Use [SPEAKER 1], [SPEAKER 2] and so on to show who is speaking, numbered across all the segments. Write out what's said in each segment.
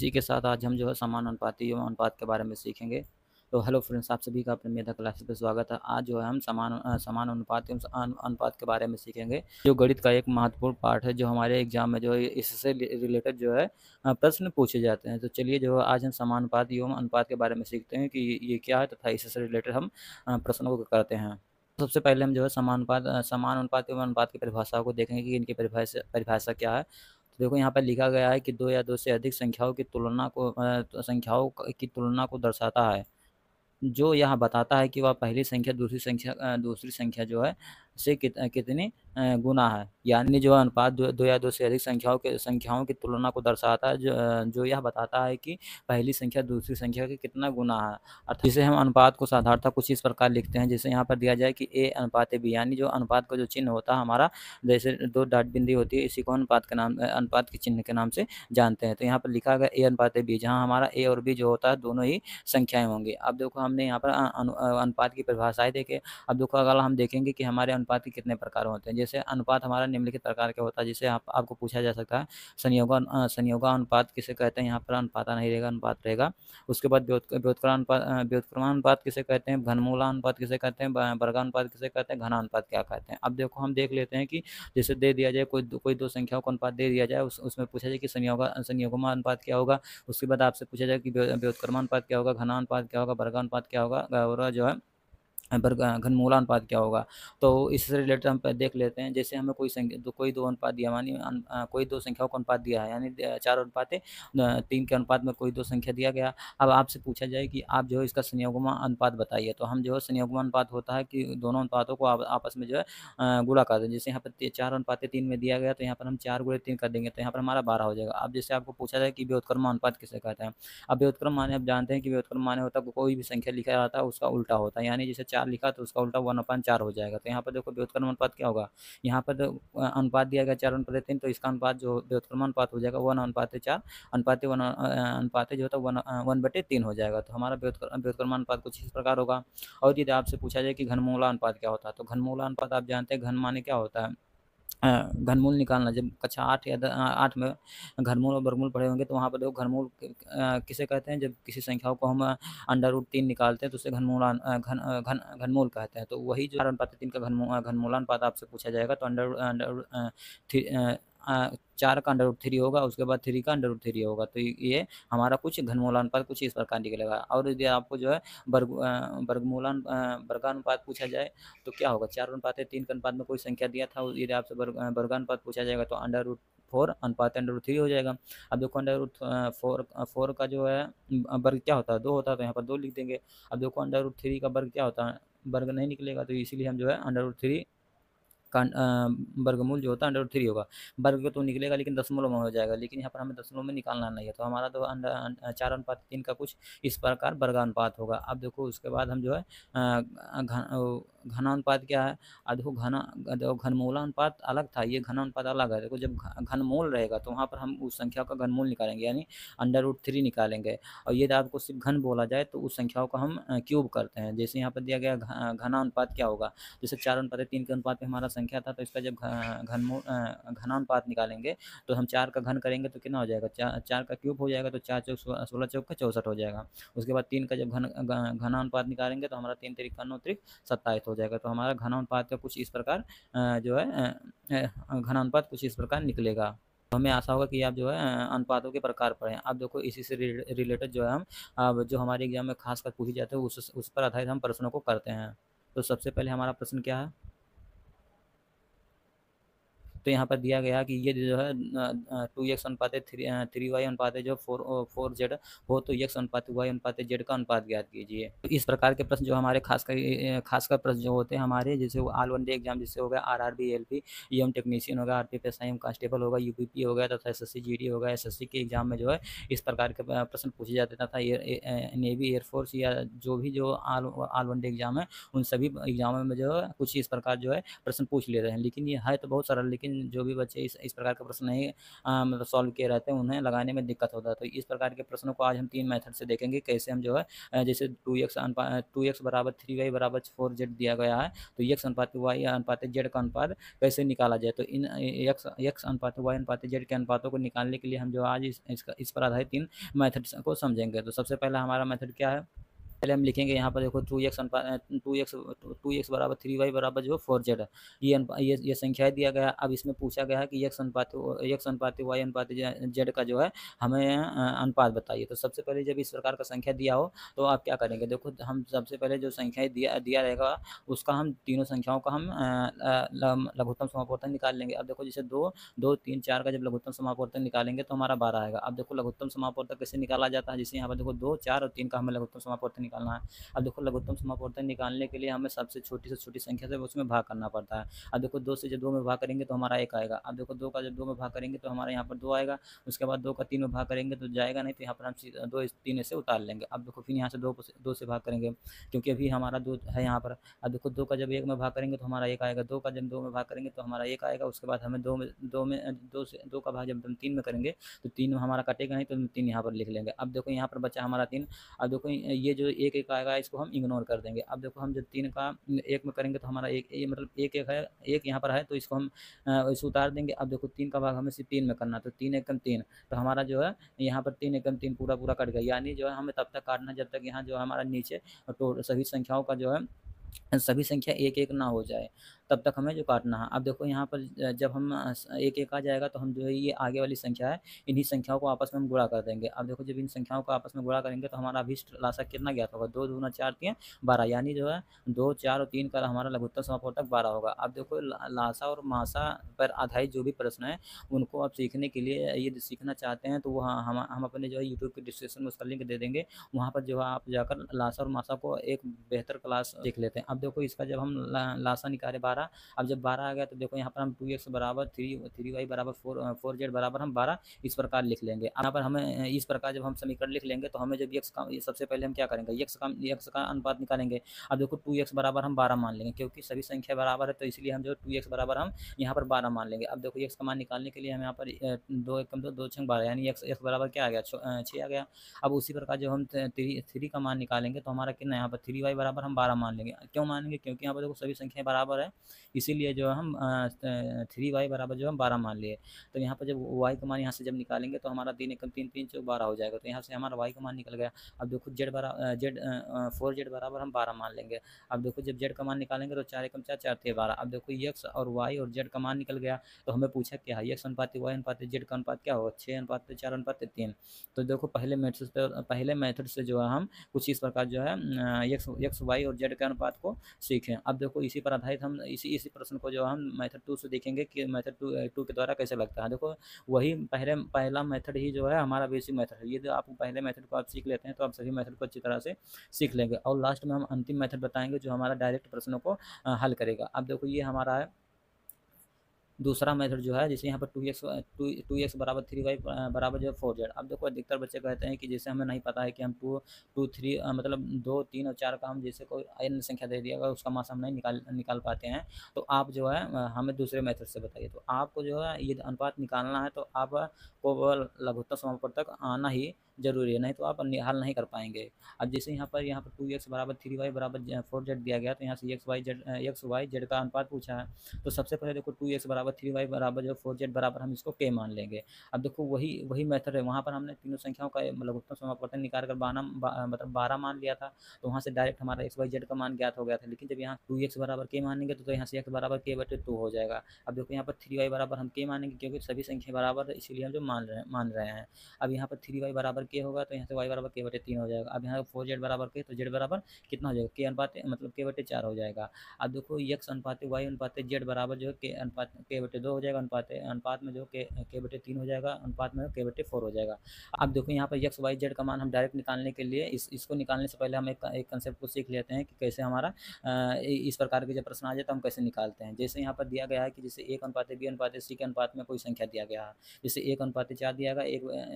[SPEAKER 1] इसी के साथ आज हम जो है समानुपाती एवं अनुपात के बारे में सीखेंगे। तो हेलो फ्रेंड्स, आप सभी का अपने मेधा क्लासेस पे स्वागत है। आज जो है हम समानुपात एवं अनुपात के बारे में सीखेंगे, जो गणित का एक महत्वपूर्ण पार्ट है, जो हमारे एग्जाम में जो है इससे रिलेटेड जो है प्रश्न पूछे जाते हैं। तो चलिए जो है आज हम समानुपात एवं अनुपात के बारे में सीखते हैं कि ये क्या है तथा इससे रिलेटेड हम प्रश्नों को करते हैं। सबसे पहले हम जो है समानुपात एवं अनुपात की परिभाषाओं को देखेंगे कि इनकी परिभाषा क्या है। तो देखो यहाँ पर लिखा गया है कि दो या दो से अधिक संख्याओं की तुलना को दर्शाता है, जो यह बताता है कि वह पहली संख्या दूसरी संख्या जो है से कितनी गुना है। यानी जो अनुपात दो या दो से अधिक संख्याओं की तुलना को दर्शाता है, जो यह बताता है कि पहली संख्या दूसरी संख्या के कितना गुना है। अर्थात जिसे हम अनुपात को साधारणतः कुछ इस प्रकार लिखते हैं, जैसे यहाँ पर दिया जाए कि a अनुपात b, यानी जो अनुपात का जो चिन्ह होता है हमारा, जैसे दो डॉट बिंदी होती है, इसी को अनुपात के चिन्ह के नाम से जानते हैं। तो यहाँ पर लिखा गया a अनुपात b, जहाँ हमारा a और b जो होता है दोनों ही संख्याएं होंगी। अब देखो हमने यहाँ पर अनुपात की परिभाषाएं देखे। अब देखो अगर हम देखेंगे कि हमारे अनुपात के कितने प्रकार होते हैं। जैसे अनुपात हमारा निम्नलिखित प्रकार के होता है, जिसे आपको पूछा जा सकता है संयोगानुपात किसे कहते हैं। यहाँ पर अनुपाता नहीं रहेगा, अनुपात रहेगा। उसके बाद व्युत्क्रमानुपात किसे कहते हैं, घनमूलानुपात किसे कहते हैं, वर्गानुपात किसे कहते हैं, घनानुपात क्या कहते हैं। अब देखो हम देख लेते हैं कि जैसे दे दिया जाए कोई दो संख्याओं का अनुपात दे दिया जाए, उसमें पूछा जाए कि संयोगानुपात क्या होगा। उसके बाद आपसे पूछा जाए कि व्युत्क्रमानुपात क्या होगा, घनानुपात क्या होगा, वर्गानुपात क्या होगा, और जो है घनमूलानुपात क्या होगा। तो इससे रिलेटेड हम देख लेते हैं। जैसे हमें कोई दो अनुपात दिया, मानी कोई दो संख्याओं का अनुपात दिया है, यानी 4 अनुपात 3 के अनुपात में कोई दो संख्या दिया गया। अब आपसे पूछा जाए कि आप जो है इसका संयोगमा अनुपात बताइए। तो हम जो है संयोगमा अनुपात होता है कि दोनों अनुपातों को आपस में जो है गुणा कर दें। जैसे यहाँ पर 4 अनुपात 3 में दिया गया, तो यहाँ पर हम 4 गुणे 3 कर देंगे, तो यहाँ पर हमारा 12 हो जाएगा। अब जैसे आपको पूछा जाए कि व्युत्क्रम अनुपात किसे कहते हैं। अब व्युत्क्रम माने आप जानते हैं कि व्युत्क्रम माने होता है कोई भी संख्या लिखा जाता है उसका उल्टा होता है, यानी जैसे 4 लिखा तो उसका उल्टा 1/4 हो जाएगा। तो यहाँ पर देखो व्युत्क्रम अनुपात क्या होगा। यहाँ पर अनुपात दिया गया 4 अनुपात 3, तो इसका अनुपात जो व्युत्क्रम अनुपात हो जाएगा 1/4 अनुपात जो होता है 1/3 हो जाएगा। तो हमारा व्युत्क्रम अनुपात कुछ इस प्रकार होगा। और यदि आपसे पूछा जाए कि घनमूला अनुपात क्या होता है, तो घनमूला अनुपात आप जानते हैं घन माने क्या होता है, घनमूल निकालना। जब कक्षा 8 या 8 में घनमूल और वर्गमूल पढ़े होंगे, तो वहाँ पर देखो घनमूल किसे कहते हैं, जब किसी संख्याओं को हम √3 निकालते हैं तो उसे घनमूल कहते हैं। तो वही जो 4/3 का घनमूलानुपात आपसे पूछा जाएगा, तो अंडर 4 का √3 होगा, उसके बाद 3 का √3 होगा। तो ये हमारा कुछ घनमूलानुपात कुछ इस प्रकार निकलेगा। और यदि आपको जो है वर्गानुपात पूछा जाए तो क्या होगा, 4/3 के अनुपात में कोई संख्या दिया था, यदि आपसे वर्गानुपात पूछा जाएगा तो √4 अनुपात √3 हो जाएगा। अब देखो √4 का जो है वर्ग क्या होता है, 2 होता है, तो यहाँ पर 2 लिख देंगे। अब देखो √3 का वर्ग क्या होता है, वर्ग नहीं निकलेगा, तो इसीलिए हम जो है √3 का वर्गमूल जो होता है √3 होगा। वर्ग तो निकलेगा लेकिन दशमलव में हो जाएगा, लेकिन यहाँ पर हमें दशमलव में निकालना नहीं है। तो हमारा तो 4/3 का कुछ इस प्रकार वर्गानुपात होगा। अब देखो उसके बाद हम जो है घनानुपात क्या है। अब देखो घनमूलानुपात अलग था, ये घनानुपात अलग है। देखो जब घनमूल रहेगा तो वहाँ पर हम उस संख्या का घनमूल निकालेंगे, यानी √3 निकालेंगे। और यदि आपको सिर्फ घन बोला जाए तो उस संख्याओं को हम क्यूब करते हैं। जैसे यहाँ पर दिया गया घनानुपात क्या होगा, जैसे 4/3 के अनुपात में हमारा संख्या था, तो इसका जब घनानुपात निकालेंगे तो हम 4 का घन करेंगे तो कितना हो जाएगा, 4 का क्यूब हो जाएगा, तो 4 चौक 16 चौक का 64 हो जाएगा। उसके बाद 3 का जब घनानुपात निकालेंगे तो हमारा 3 3 9 3 27 हो जाएगा। तो हमारा घनानुपात का कुछ इस प्रकार जो है घनानुपात कुछ इस प्रकार निकलेगा। तो हमें आशा होगा कि आप जो है अनुपातों के प्रकार पढ़ें। अब देखो इसी से रिलेटेड जो है हम अब जो हमारे एग्जाम में खास कर पूछी जाते हैं उस पर आधारित हम प्रश्नों को करते हैं। तो सबसे पहले हमारा प्रश्न क्या है, तो यहाँ पर दिया गया कि ये जो है 2x अनुपात 3y अनुपात जो 4z हो, तो x अनुपात y अनुपात z का अनुपात ज्ञात कीजिए। तो इस प्रकार के प्रश्न जो हमारे खासकर प्रश्न जो होते हैं हमारे, जैसे वो ऑल वन डे एग्जाम जिससे हो गया RRB LP एम टेक्नीशियन होगा, RPPSI एम कांस्टेबल होगा, UPP हो गया तथा SSC GD होगा, SSC के एग्जाम में जो है इस प्रकार के प्रश्न पूछे जाते तथा नेवी एयरफोर्स या जो भी जो ऑल वन डे एग्जाम है उन सभी एग्जामों में जो है कुछ इस प्रकार जो है प्रश्न पूछ ले रहे हैं। लेकिन ये है तो बहुत सरल, लेकिन लेकिन जो भी बच्चे इस प्रकार के प्रश्न नहीं मतलब सॉल्व किए रहते हैं, उन्हें लगाने में दिक्कत होता है। तो इस प्रकार के प्रश्नों को आज हम 3 मेथड से देखेंगे, कैसे हम जो है जैसे 2x बराबर 3y बराबर 4z दिया गया है, तो x अनुपात y अनुपात z का अनुपात कैसे निकाला जाए। तो इन x अनुपात y अनुपात z के अनुपातों को निकालने के लिए हम जो आज इस पर आधारित 3 मेथड्स को समझेंगे। तो सबसे पहला हमारा मेथड क्या है, पहले हम लिखेंगे यहाँ पर देखो 2x बराबर 3y बराबर जो 4z है, ये संख्याएं दिया गया। अब इसमें पूछा गया है कि x अनुपात y अनुपात z का जो है हमें अनुपात बताइए। तो सबसे पहले जब इस प्रकार का संख्या दिया हो तो आप क्या करेंगे, देखो हम सबसे पहले जो संख्याएं दिया रहेगा उसका हम तीनों संख्याओं का हम लघुत्तम समापवर्तन निकाल लेंगे। अब देखो जैसे 2 2 3 4 का जब लघुत्तम समापवर्तन निकालेंगे तो हमारा 12 आएगा। अब देखो लघुत्तम समापवर्तन कैसे निकाला जाता है, जैसे यहाँ पर देखो 2 4 और 3 का हमें लघुत्तम समापवर्तन निकालना है। अब देखो लघुत्तम समापवर्तन निकालने के लिए हमें सबसे छोटी से छोटी संख्या से उसमें भाग करना पड़ता है। अब देखो 2 से जब 2 में भाग करेंगे तो हमारा 1 आएगा। अब देखो 2 का जब 2 में भाग करेंगे तो हमारे यहाँ पर 2 आएगा। उसके बाद 2 का 3 में भाग करेंगे तो जाएगा नहीं, तो यहाँ पर हम 2 3 से उतार लेंगे। अब देखो फिर यहाँ से 2 से भाग करेंगे क्योंकि अभी हमारा 2 है यहाँ पर। अब देखो 2 का जब 1 में भाग करेंगे तो हमारा 1 आएगा। 2 का जब 2 में भाग करेंगे तो हमारा 1 आएगा। उसके बाद हमें 2 का भाग जब हम 3 में करेंगे तो 3 में हमारा कटेगा नहीं, तो 3 यहाँ पर लिख लेंगे। अब देखो यहाँ पर बचा हमारा 3। अब देखो ये जो 1 आएगा इसको हम इग्नोर कर देंगे। अब देखो हम जब 3 का 1 में करेंगे तो हमारा 1 मतलब 1 है, 1 यहाँ पर है तो इसको हम इसे उतार देंगे। अब देखो 3 का भाग हमें सिर्फ 3 में करना, तो 3 एकम 3, तो हमारा जो है यहाँ पर 3 एकम 3 पूरा कट गया। यानी जो है हमें तब तक काटना जब तक यहाँ जो हमारा नीचे तो सभी संख्याओं का जो है सभी संख्या 1 ना हो जाए, तब तक हमें जो काटना है। अब देखो यहाँ पर जब हम 1 आ जाएगा तो हम जो है ये आगे वाली संख्या है इन्हीं संख्याओं को आपस में हम गुणा कर देंगे। अब देखो जब इन संख्याओं को आपस में गुणा करेंगे तो हमारा अभीष्ट राशि कितना ज्ञात होगा, 2 दूना 4 3 12, यानी जो है 2 4 और 3 का हमारा लघुत्तम समापवर्तक 12 होगा। अब देखो लासा और मासा पर आधारित जो भी प्रश्न है उनको आप सीखने के लिए यदि सीखना चाहते हैं तो वो हम अपने जो है यूट्यूब के डिस्क्रिप्शन में उसका लिंक दे देंगे। वहाँ पर जो है आप जाकर लासा और मासा को एक बेहतर क्लास सीख लेते हैं। अब देखो इसका जब हम लासा निकाले 12, अब जब 12 आ गया तो देखो यहाँ पर हम 2x बराबर 3y बराबर 4z बराबर हम 12 इस प्रकार लिख लेंगे। यहाँ पर हमें इस प्रकार जब हम समीकरण लिख लेंगे तो हमें जब x का सबसे पहले हम क्या करेंगे, x का अनुपात निकालेंगे। अब देखो 2x बराबर हम 12 मान लेंगे क्योंकि सभी संख्या बराबर है, तो इसलिए हम जो 2x बराबर हम यहाँ पर 12 मान लेंगे। अब देखो x का मान निकालने के लिए हम यहाँ पर 2 एकम 2 2 6 12, यानी x बराबर क्या आ गया, 6 आ गया। अब उसी प्रकार जब हम 3 का मान निकालेंगे तो हमारा कितना यहाँ पर 3y बराबर हम 12 मान लेंगे। क्यों मानेंगे, क्योंकि यहाँ पर देखो सभी संख्याएं बराबर है, इसीलिए जो हम 3y बराबर जो हम 12 मान लिए। तो यहाँ पर जब y का मान यहाँ से जब निकालेंगे तो हमारा 3 एकम 3 3 चौक 12 हो जाएगा, तो यहाँ से हमारा y का मान निकल गया। अब देखो z 4z बराबर हम 12 मान लेंगे। अब देखो जब z का मान निकालेंगे तो 4 एकम 4 4 3 12। अब देखो x और y और z का मान निकल गया, तो हमें पूछा क्या है, x अनुपात y अनुपात z का अनुपात क्या होगा, 6 अनुपात 4 अनुपात 3। तो देखो पहले मेथड से जो है हम कुछ इस प्रकार जो है x y और z के अनुपात को सीखें। अब देखो इसी पर आधारित हम इसी प्रश्न को जो हम मेथड 2 से देखेंगे कि मेथड 2 के द्वारा कैसे लगता है। देखो वही पहला मेथड ही जो है हमारा बेसिक मेथड है। यदि आप पहले मेथड को आप सीख लेते हैं तो आप सभी मेथड को अच्छी तरह से सीख लेंगे, और लास्ट में हम अंतिम मेथड बताएंगे जो हमारा डायरेक्ट प्रश्नों को हल करेगा। अब देखो ये हमारा है दूसरा मेथड जो है, जैसे यहाँ पर 2x बराबर 3y बराबर जो है 4z। अब देखो अधिकतर बच्चे कहते हैं कि जैसे हमें नहीं पता है कि हम 2 3 मतलब 2 3 और 4 का हम जैसे कोई अन्य संख्या दे दिया अगर उसका मान हम नहीं निकाल पाते हैं, तो आप जो है हमें दूसरे मेथड से बताइए। तो आपको जो है ये अनुपात निकालना है तो आपको लघुत्तम समापवर्तक आना ही जरूरी है, नहीं तो आप हल नहीं कर पाएंगे। अब जैसे यहाँ पर 2x बराबर 3y बराबर 4z दिया गया, तो यहाँ से x y z का अनुपात पूछा है। तो सबसे पहले देखो 2x बराबर 3y बराबर जो 4z बराबर हम इसको k मान लेंगे। अब देखो वही मेथड है, वहाँ पर हमने तीनों संख्याओं का लघुत्तम समापवर्तन निकाल कर मतलब 12 मान लिया था, तो वहाँ से डायरेक्ट हमारा x y z का मान ज्ञात हो गया था। लेकिन जब यहाँ 2x बराबर k मानेंगे तो यहाँ से x बराबर k/2 हो जाएगा। अब देखो यहाँ पर 3y बराबर हम k मानेंगे क्योंकि सभी संख्या बराबर है, इसीलिए हम जो मान रहे हैं। अब यहाँ पर 3y बराबर k होगा तो यहाँ से y बराबर k/3 हो जाएगा। अब यहाँ 4z बराबर k, तो z बराबर कितना हो जाएगा, k अनुपात मतलब k/4 हो जाएगा। अब देखो x अनुपात y अनुपात z बराबर जो है k अनुपात k/2 हो जाएगा, अनुपात में जो k/3 हो जाएगा, अनुपात में k/4 हो जाएगा। अब देखो यहाँ पर x y z का मान हम डायरेक्ट निकालने के लिए इसको निकालने से पहले हम एक कंसेप्ट को सीख लेते हैं कि कैसे हमारा इस प्रकार के जब प्रश्न आ जाए तो हम कैसे निकालते हैं। जैसे यहाँ पर दिया गया है कि जैसे 1 अनुपात b अनुपात c के अनुपात में कोई संख्या दिया गया है, जैसे 1 अनुपात 4 दिया गया,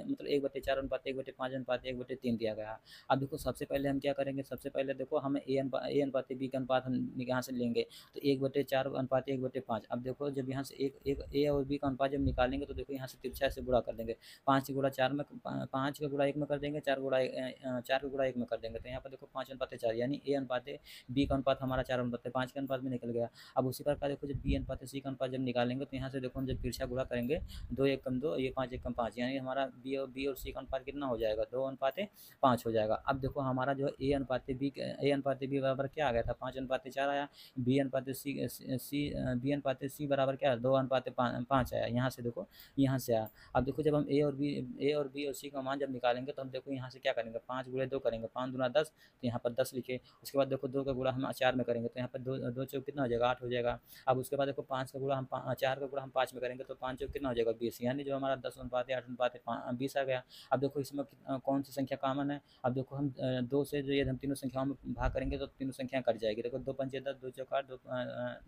[SPEAKER 1] मतलब 1/4 अनुपात 1/5 अनुपात 1/3 दिया गया है। अब देखो सबसे पहले हम क्या करेंगे, सबसे पहले देखो हमें ए अनुपात बी का अनुपात हम यहाँ से लेंगे तो 1/4 अनुपात 1/5। अब देखो जब यहाँ से एक ए और बी का अनुपात जब निकालेंगे तो देखो यहाँ से तिरछा से गुणा कर देंगे, 5 गुणा 4 में 5 का गुणा 1 में कर देंगे, 4 का गुणा 1 में कर देंगे, तो यहाँ पर देखो 5/4 यानी ए अनुपात बी का अनुपात हमारा 4/5 के अनुपात में निकल गया। अब उसी प्रकार देखो जब बी अनुपात सी का अनुपात जब निकालेंगे तो यहाँ से देखो हम जब तिरछा गुणा करेंगे 2 1 कम 2 ये 5 1 कम 5 यानी हमारा बी और सी का अनुपात कितना हो जाएगा, 2/5 हो जाएगा। अब देखो हमारा जो ए अनुपात बी बराबर क्या आ गया था, 5/4 आया। बी अनुपात सी बराबर क्या है, 2/5 आया। यहाँ से देखो यहाँ से आया। अब देखो जब हम ए और बी और सी का मान जब निकालेंगे तो हम देखो यहाँ से क्या करेंगे, 5 गुणे 2 करेंगे, 5 दूना 10, तो यहाँ पर 10 लिखे। उसके बाद देखो 2 का गुणा हम 4 में करेंगे तो यहाँ पर 2 चौक कितना हो जाएगा, 8 हो जाएगा। अब उसके बाद देखो 5 का गुणा हम 4 का गुणा हम 5 में करेंगे तो 5 चौक कितना हो जाएगा, 20, यानी जो हमारा 10/8/20 आ गया। अब देखो इसमें कौन सी संख्या कॉमन है, अब देखो हम 2 से जो ये हम तीनों संख्याओं में भाग करेंगे तो तीनों संख्या कट जाएगी। देखो 2 पंचे 10, 2 चौक 8,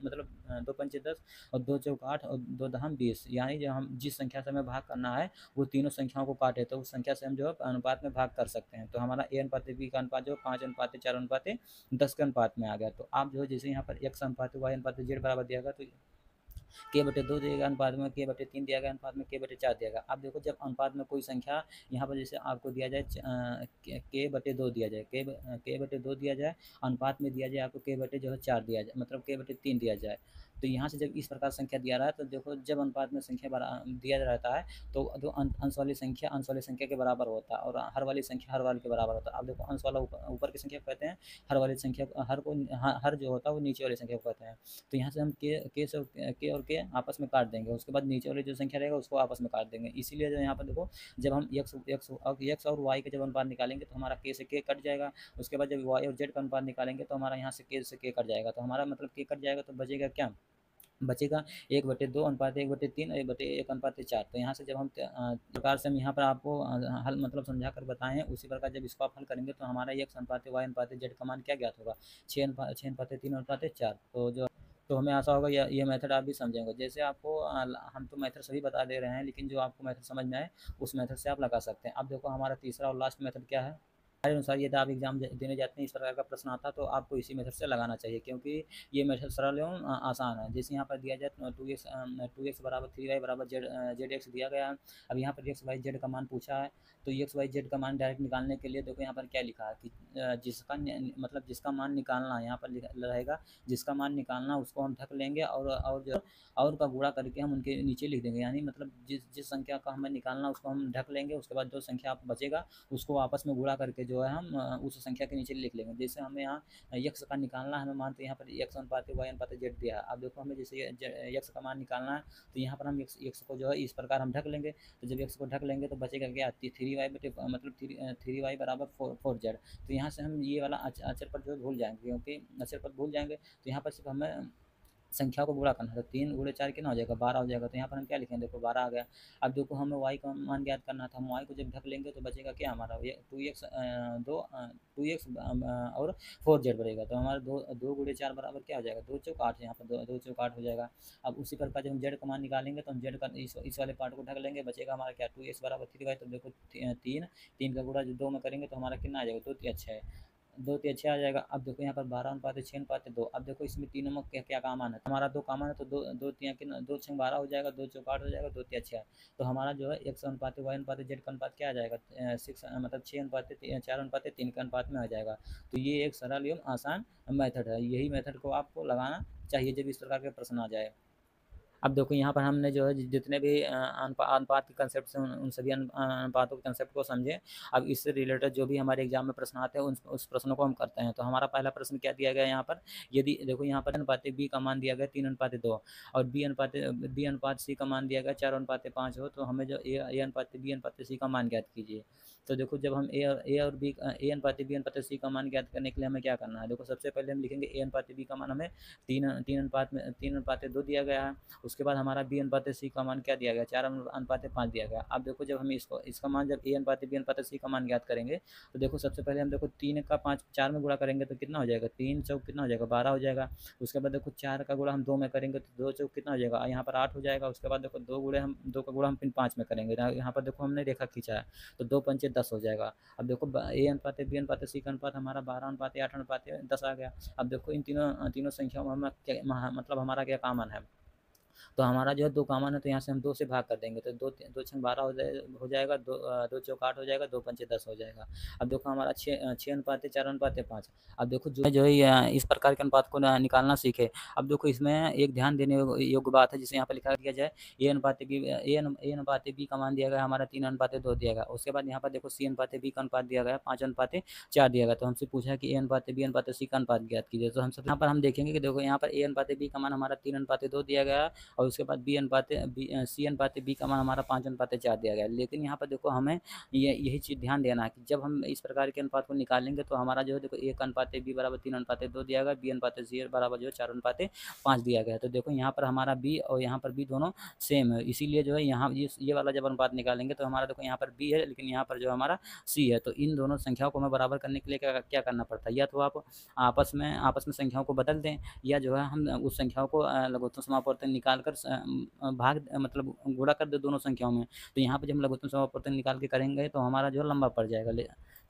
[SPEAKER 1] मतलब 2 पंचे 10 और 2 चौक 8 और 2 दहम 20, यानी जो हम जिस संख्या से हमें भाग करना है वो तीनों संख्याओं को काटे तो उस संख्या से हम जो है अनुपात में भाग कर सकते हैं। तो हमारा ए अनुपात बी का अनुपात जो 5/4/10 के अनुपात में आ गया। तो आप जो है जैसे यहाँ पर x अनुपात y अनुपात z बराबर दिया गया तो k/2 दिया गया अनुपात में, k/3 दिया गया अनुपात में, k/4 दिया गया। अब देखो जब अनुपात में कोई संख्या यहाँ पर जैसे आपको दिया जाए k/2 दिया जाए, k/2 दिया जाए, अनुपात में दिया जाए आपको k/4 दिया जाए, मतलब k/3 दिया जाए, तो यहाँ से जब इस प्रकार संख्या दिया रहा है तो देखो जब अनुपात में संख्या दिया रहता है तो जो अंश वाली संख्या के बराबर होता है और हर वाली संख्या हर वाले के बराबर होता है। अब देखो अंश वाला ऊपर की संख्या को कहते हैं, हर वाली संख्या हर जो होता है वो नीचे वाली संख्या को कहते हैं। तो यहाँ से हम के और के आपस में काट देंगे, उसके बाद नीचे वाली जो संख्या रहेगा उसको आपस में काट देंगे। इसीलिए जो यहाँ पर देखो जब हम x और y के जब अनुपात निकालेंगे तो हमारा k से k कट जाएगा। उसके बाद जब y और z का अनुपात निकालेंगे तो हमारा यहाँ से k कट जाएगा, तो हमारा मतलब k कट जाएगा तो बचेगा क्या, बचेगा 1/2 अनुपात 1/3 और 1/1 अनुपात 4। तो यहाँ से जब हम प्रकार से हम यहाँ पर आपको हल मतलब समझा कर बताए हैं, उसी प्रकार जब इसको आप हल करेंगे तो हमारा x अनुपात y अनुपात z का मान क्या ज्ञात होगा, 6/3 अनुपात 4। तो हमें आशा होगा ये मेथड आप भी समझेंगे। जैसे आपको हम तो मेथड सभी बता दे रहे हैं, लेकिन जो आपको मेथड समझ में आए उस मेथड से आप लगा सकते हैं। अब देखो हमारा तीसरा और लास्ट मेथड क्या है, हमारे अनुसार यदि आप एग्जाम देने जाते हैं इस प्रकार का प्रश्न आता है तो आपको इसी मेथड से लगाना चाहिए, क्योंकि ये मेथड सरल एवं आसान है। जैसे यहाँ पर दिया जाए 2x बराबर 3y बराबर zx दिया गया है। अब यहाँ पर x y z का मान पूछा है तो x y z का मान डायरेक्ट निकालने के लिए देखो यहाँ पर क्या लिखा है कि जिसका मान निकालना यहाँ पर रहेगा, जिसका मान निकालना उसको हम ढक लेंगे और का गुणा करके हम उनके नीचे लिख देंगे, यानी मतलब जिस संख्या का हमें निकालना उसको हम ढक लेंगे, उसके बाद जो संख्या बचेगा उसको आपस में गुणा करके जो है हम उस संख्या के नीचे लिख लेंगे। जैसे हमें यहाँ x का निकालना है, हमें मानते यहाँ पर x अनुपात y अनुपात z दिया है। अब देखो हमें जैसे x का मान निकालना है तो यहाँ पर हम x को जो है इस प्रकार हम ढक लेंगे। तो जब x को ढक लेंगे तो बचेगा क्या, 3y बराबर 4z। तो यहाँ से हम ये वाला अचर पर जो भूल जाएंगे, क्योंकि अचर पर भूल जाएंगे तो यहाँ पर सिर्फ हमें संख्या को गुणा करना है। तो 3 गुणे 4 कितना हो जाएगा, 12 हो जाएगा। तो यहाँ पर हम क्या लिखेंगे, देखो 12 आ गया। अब देखो हमें y का मान ज्ञात करना था, हम y को जब ढक लेंगे तो बचेगा क्या हमारा 2x और 4z बनेगा। तो हमारा 2 गुणे 4 बराबर क्या हो जाएगा, 2 चौक 8, यहाँ पर 2 चौक 8 हो जाएगा। अब उसी प्रकार जब हम z का मान निकालेंगे तो हम z का इस वाले पार्ट को ढक लेंगे, बचेगा हमारा क्या 2x बराबर 3y। तो देखो 3 का गुणा जब 2 में करेंगे तो हमारा कितना आ जाएगा, 2 3 6 2 3 6 आ जाएगा। अब देखो यहाँ पर 12 अनुपात 6 अनुपात 2। अब देखो इसमें तीनों में क्या कामन है, हमारा 2 कामन है तो 2 3 कितना 2 6 12 हो जाएगा, 2 चौक 8 हो जाएगा, 2 3 6। तो हमारा जो है x अनुपात y अनुपात z का अनुपात क्या आ जाएगा, 6 मतलब 6 अनुपात 4 अनुपात 3 के अनुपात में आ जाएगा। तो ये एक सरल एवं आसान मेथड है, यही मेथड को आपको लगाना चाहिए जब इस प्रकार के प्रश्न आ जाए। अब देखो यहाँ पर हमने जो है जितने भी अनुपात के कंसेप्ट हैं उन सभी अनुपातों के कंसेप्ट को समझे। अब इससे रिलेटेड जो भी हमारे एग्जाम में प्रश्न आते हैं उस प्रश्नों को हम करते हैं। तो हमारा पहला प्रश्न क्या दिया गया है यहाँ पर, यदि देखो यहाँ पर अनुपात बी का मान दिया गया 3:2 और बी अनुपात सी का मान दिया गया 4:5 हो, तो हमें जो ए अनुपात बी अनुपात सी का मान ज्ञात कीजिए। तो देखो जब हम ए अनुपात बी अनुपात सी का मान ज्ञात करने के लिए हमें क्या करना है, देखो सबसे पहले हम लिखेंगे ए अनुपात बी का मान हमें 3:2 दिया गया है। उसके बाद हमारा बी अनुपात सी का मान क्या दिया गया, 4 अनुपात 5 दिया गया। अब देखो जब हम इसका मान जब ए अनुपात बी अनुपात सी का मान ज्ञात करेंगे तो देखो सबसे पहले हम देखो 3 का 5 4 में गुणा करेंगे तो कितना हो जाएगा, 3 चौक कितना हो जाएगा, 12 हो जाएगा। उसके बाद देखो 4 का गुणा हम 2 में करेंगे तो 2 चौक कितना हो जाएगा, यहाँ पर 8 हो जाएगा। उसके बाद देखो 2 का गुणा हम फिर 5 में करेंगे, यहाँ पर देखो हमने रेखा खींचा है तो 2 पंचे 10 हो जाएगा। अब देखो ए अनुपात बी अनुपात सी का अनुपात हमारा 12 अनुपात 8 अनुपात 10 आ गया। अब देखो इन तीनों संख्याओं में मतलब हमारा क्या कॉमन है, तो हमारा जो है 2 कॉमन है तो यहाँ से हम 2 से भाग कर देंगे तो 2 छंग 12 हो जाएगा, 2 चौक 8 हो जाएगा, 2 पंचे 10 हो जाएगा। अब देखो हमारा 6 अनुपात 4 अनुपात 5। अब देखो जो है इस प्रकार के अनुपात को निकालना सीखे। अब देखो इसमें एक ध्यान देने योग्य बात है, जिसे यहाँ पर लिखा दिया जाए ए अनुपात बी का मान दिया गया हमारा 3 अनुपात 2 दिया गया। उसके बाद यहाँ पर देखो सी अनुपात बी का अनुपात दिया गया 5 अनुपात 4 दिया गया। तो हमसे पूछा है कि ए अनुपात बी अनुपात सी का अनुपात ज्ञात कीजिए। तो हम सब यहाँ पर हम देखेंगे कि देखो यहाँ पर ए अनुपात बी का मान हमारा 3 अनुपात 2 दिया गया और उसके बाद सी अनुपात बी का मान हमारा 5 अनुपात 4 दिया गया। लेकिन यहाँ पर देखो हमें यही चीज़ ध्यान देना है कि जब हम इस प्रकार के अनुपात को निकालेंगे तो हमारा जो है देखो 1 अनुपात बी बराबर 3 अनुपात 2 दिया गया, बी अनुपात सी बराबर जो है 4 अनुपात 5 दिया गया। तो देखो यहाँ पर हमारा बी और यहाँ पर बी दोनों सेम है, इसीलिए जो है यहाँ ये वाला जब अनुपात निकालेंगे तो हमारा देखो यहाँ पर बी है लेकिन यहाँ पर जो हमारा सी है। तो इन दोनों संख्याओं को हमें बराबर करने के लिए क्या करना पड़ता है, या तो आप आपस में संख्याओं को बदल दें या जो है हम उस संख्याओं को लघुत्तम समापवर्तन निकाल कर भाग मतलब गुणा कर दे दोनों संख्याओं में। तो यहाँ पे जब हम लघुत्तम समापवर्तन निकाल के करेंगे तो हमारा जो है लंबा पड़ जाएगा।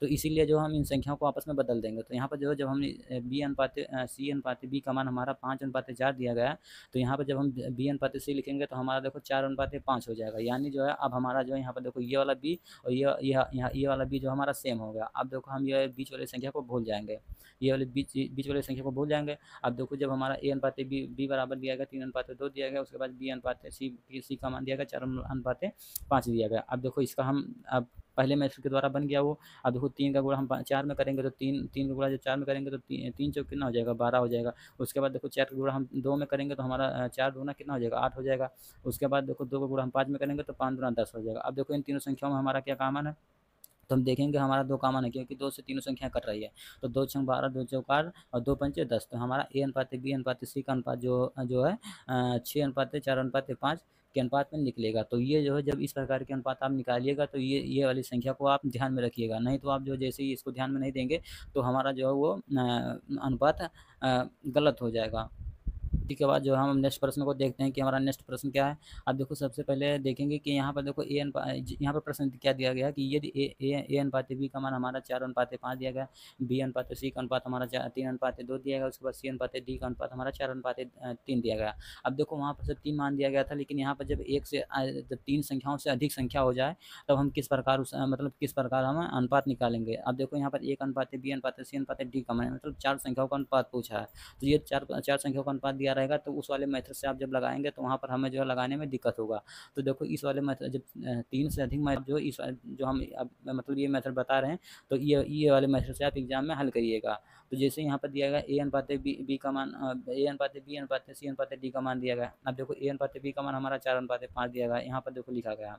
[SPEAKER 1] तो इसीलिए जो हम इन संख्याओं को आपस में बदल देंगे। तो यहाँ पर जो है जब हम बी अनुपात सी अनुपात बी का मान हमारा 5 अनुपात 4 दिया गया है तो यहाँ पर जब हम बी अनुपात सी लिखेंगे तो हमारा देखो 4 अनुपात 5 हो जाएगा। यानी जो है अब हमारा जो है यहाँ पर देखो ये वाला बी और ये वाला बी जो हमारा सेम हो गया। अब देखो हम ये बीच वाली संख्या को भूल जाएंगे, ये वाले बीच वाली संख्या को भूल जाएंगे। अब देखो जब हमारा ए अनुपात बी बराबर दिया गया 3 अनुपात 2 दिया गया, उसके बाद बी अनुपात सी का मान दिया गया 4 अनुपात 5 दिया गया। अब देखो इसका हम अब पहले मैथड के द्वारा बन गया वो। अब देखो 3 का गुणा हम 4 में करेंगे तो 3 का गुणा जब 4 में करेंगे तो 3 चौक कितना हो जाएगा, 12 हो जाएगा। उसके बाद देखो 4 का गुणा हम 2 में करेंगे तो हमारा 4 दूना कितना हो जाएगा, 8 हो जाएगा। उसके बाद देखो 2 का गुणा हम 5 में करेंगे तो 5 दूना 10 हो जाएगा। अब देखो इन तीनों संख्याओं में हमारा क्या कॉमन है, तो हम देखेंगे हमारा 2 कॉमन है क्योंकि 2 से तीनों संख्या कट रही है। तो 2 छंग 12, 2 चौक 8 और 2 पंचे 10। तो हमारा ए अनुपात बी अनुपात सी का अनुपात जो है 6 अनुपात 4 अनुपात 5 के अनुपात में निकलेगा। तो ये जो है जब इस प्रकार के अनुपात आप निकालिएगा तो ये वाली संख्या को आप ध्यान में रखिएगा, नहीं तो आप जो जैसे ही इसको ध्यान में नहीं देंगे तो हमारा जो है वो अनुपात गलत हो जाएगा। के बाद जो हम नेक्स्ट प्रश्न को देखते हैं कि हमारा नेक्स्ट प्रश्न क्या है। अब देखो सबसे पहले देखेंगे कि यहाँ पर देखो यहाँ पर प्रश्न क्या दिया गया कि यदि ए अनुपात बी का मान हमारा 4 अनुपात 5 दिया गया, बी अनुपात सी का अनुपात हमारा 3 अनुपात 2 दिया गया, उसके बाद सी अनुपात डी का अनुपात हमारा 4 अनुपात 3 दिया गया। अब देखो वहाँ पर सिर्फ 3 मान दिया गया था, लेकिन यहाँ पर जब जब 3 संख्याओं से अधिक संख्या हो जाए तब हम किस प्रकार हम अनुपात निकालेंगे। अब देखो यहाँ पर 1 अनुपात बी अनुपात सी अनुपात डी का मान मतलब 4 संख्याओं का अनुपात पूछा है। तो ये चार संख्याओं का अनुपात दिया रहेगा तो उस वाले मेथड से आप जब लगाएंगे तो वहाँ पर हमें जो है लगाने में दिक्कत होगा। तो देखो इस वाले मेथड जब 3 से अधिक मेथड जो हम अब मतलब ये मेथड बता रहे हैं तो ये वाले मेथड से आप एग्जाम में हल करिएगा। तो जैसे यहाँ पर दिया गया ए अनुपात बी का मान ए अनुपात बी अनुपात सी अनुपात डी का मान दिया गया। अब देखो ए अनुपात बी का मान हमारा 4 अनुपात 5 दिया गया। यहाँ पर देखो लिखा गया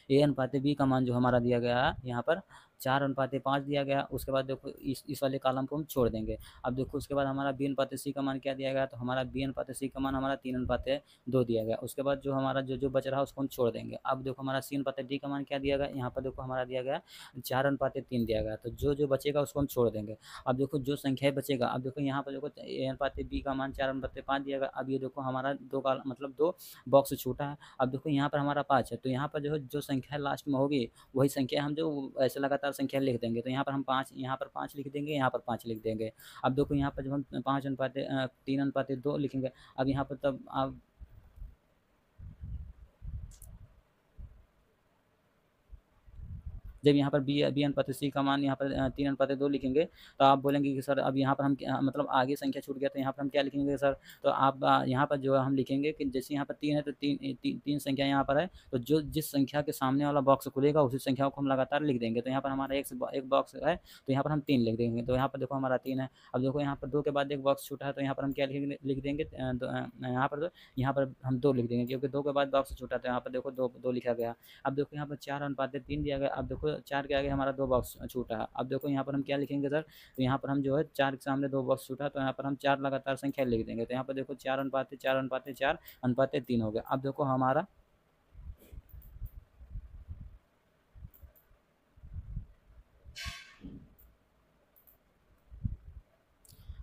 [SPEAKER 1] ए अनुपात बी का मान जो हमारा दिया गया है यहाँ पर 4 अनुपात 5 दिया गया। उसके बाद देखो इस वाले कॉलम को हम छोड़ देंगे। अब देखो उसके बाद हमारा बी अनुपात सी का मान क्या दिया गया, तो हमारा बी अनुपात सी का मान हमारा 3 अनुपात 2 दिया गया। उसके बाद जो हमारा जो बच रहा है उसको हम छोड़ देंगे। अब देखो हमारा सी अनुपात डी का मान क्या दिया गया, यहाँ पर देखो हमारा दिया गया 4 अनुपात 3 दिया गया। तो जो बचेगा उसको हम छोड़ देंगे। अब देखो जो संख्या बचेगा, अब देखो यहाँ पर देखो ए अनुपात बी का मान 4 अनुपात 5 दिया गया। अब ये देखो हमारा 2 बॉक्स छूटा है। अब देखो यहाँ पर हमारा 5 है, तो यहाँ पर जो संख्या लास्ट में होगी वही संख्या हम जो ऐसे लगातार संख्या लिख देंगे। तो यहाँ पर हम 5 लिख देंगे, यहाँ पर 5 लिख देंगे। अब देखो यहाँ पर जब हम 5 अनुपात 3 अनुपात 2 लिखेंगे, अब यहाँ पर तब आप जब यहाँ पर बी अनुपात सी का मान यहाँ पर 3 अनुपात 2 लिखेंगे तो आप बोलेंगे कि सर अब यहाँ पर हम मतलब आगे संख्या छूट गया तो यहाँ पर हम क्या लिखेंगे सर। तो आप यहाँ पर जो हम लिखेंगे कि जैसे यहाँ पर 3 है तो तीन संख्या यहाँ पर है, तो जो जिस संख्या के सामने वाला बॉक्स खुलेगा उसी संख्याओं को हम लगातार लिख देंगे। तो यहाँ पर हमारा एक बॉक्स है तो यहाँ पर हम 3 लिख देंगे। तो यहाँ पर देखो हमारा 3 है। अब देखो यहाँ पर 2 के बाद एक बॉक्स छूटा है तो यहाँ पर हम क्या लिख देंगे, यहाँ पर हम 2 लिख देंगे क्योंकि 2 के बाद बॉक्स छूटा तो यहाँ पर देखो 2 लिखा गया। अब देखो यहाँ पर 4 अनुपात 3 दिया गया। अब देखो देखो 4 के आगे हमारा 2 बॉक्स छूटा है। अब देखो यहाँ पर हम क्या लिखेंगे सर, तो यहाँ पर हम जो है 4 के सामने 2 बॉक्स छूटा, तो यहाँ पर हम 4 लगातार संख्या लिख देंगे। तो यहाँ पर देखो 4 अनुपात 4 अनुपात 4 अनुपात 3 हो गया। अब देखो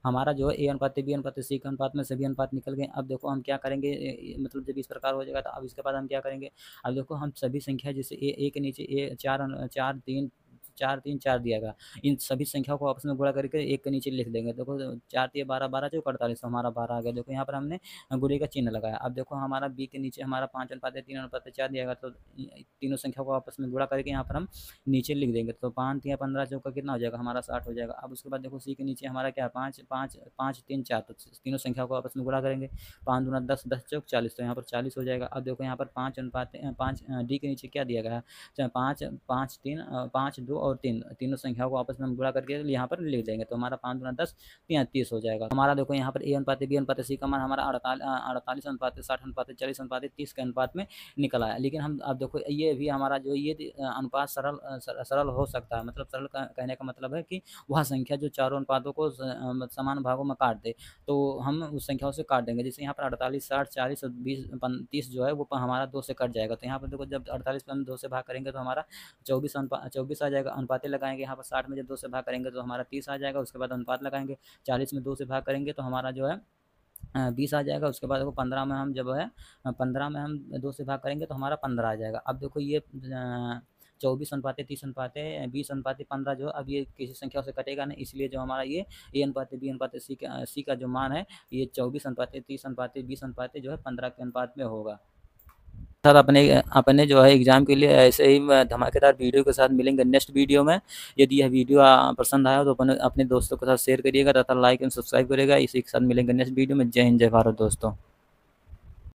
[SPEAKER 1] हमारा जो है ए अनुपात बी अनुपात सी के अनुपात में सभी अनुपात निकल गए। अब देखो हम क्या करेंगे, मतलब जब इस प्रकार हो जाएगा तो अब इसके बाद हम क्या करेंगे, अब देखो हम सभी संख्या जैसे ए के नीचे ए 4 दिया गया, इन सभी संख्याओं को आपस में गुणा करके एक के नीचे लिख देंगे। देखो 4 तिया 12 12 चौक 48, तो हमारा 12 आ गया। देखो यहाँ पर हमने गुणे का चिन्ह लगाया। अब देखो हमारा बी के नीचे हमारा 5 अनुपात 3 अनुपात 4 दिया गया, तो तीनों संख्या को आपस में गुणा करके यहाँ पर हम नीचे लिख देंगे। तो 5 तिया 15 चौका कितना हो जाएगा, हमारा 60 हो जाएगा। अब उसके बाद देखो सी के नीचे हमारा क्या है, 5 5 5 3 4, तो तीनों संख्या को आपस में गुणा करेंगे। 5 दूना 10 10 चौक 40, तो यहाँ पर 40 हो जाएगा। अब देखो यहाँ पर 5 अनुपात 5 डी के नीचे क्या दिया गया है, 5 5 3 5 2 और 3, तीनों संख्याओं को आपस में हम गुणा करके यहाँ पर लिख देंगे। तो हमारा 5 दूना 10 30 हो जाएगा। हमारा देखो यहाँ पर ए अनुपात बी अनुपात सी का मान हमारा 48 अनुपात 60 अनुपात 40 अनुपात 30 के अनुपात में निकल आया। लेकिन हम अब देखो ये भी हमारा जो ये अनुपात सरल हो सकता है, मतलब सरल कहने का मतलब है कि वह संख्या जो चारों अनुपातों को समान भागों में काट दे, तो हम उस संख्याओं से काट देंगे। जैसे यहाँ पर 48 60 40 और 20 30 जो है वो हमारा 2 से कट जाएगा। तो यहाँ पर देखो जब 48 पर हम 2 से भाग करेंगे तो हमारा 24 आ जाएगा। अनुपातें लगाएंगे यहाँ पर 60 में जब 2 से भाग करेंगे तो हमारा 30 आ जाएगा। उसके बाद अनुपात लगाएंगे, 40 में 2 से भाग करेंगे तो हमारा जो है 20 आ जाएगा। उसके बाद देखो 15 में हम जब है 15 में हम 2 से भाग करेंगे तो हमारा 15 आ जाएगा। अब देखो ये 24 अनुपात 30 अनुपात 20 अनुपात 15 जो अब ये किसी संख्या से कटेगा नहीं, इसलिए जो हमारा ये ए अनुपात बी अनुपात सी का जो मान है ये 24 अनुपात 30 अनुपात 20 अनुपात जो है 15 के अनुपात में होगा। सर अपने अपने जो है एग्जाम के लिए ऐसे ही धमाकेदार वीडियो के साथ मिलेंगे नेक्स्ट वीडियो में। यदि यह वीडियो पसंद आया तो अपने दोस्तों के साथ शेयर करिएगा तथा लाइक एंड सब्सक्राइब करिएगा। इसी के साथ मिलेंगे नेक्स्ट वीडियो में। जय हिंद जय भारत दोस्तों।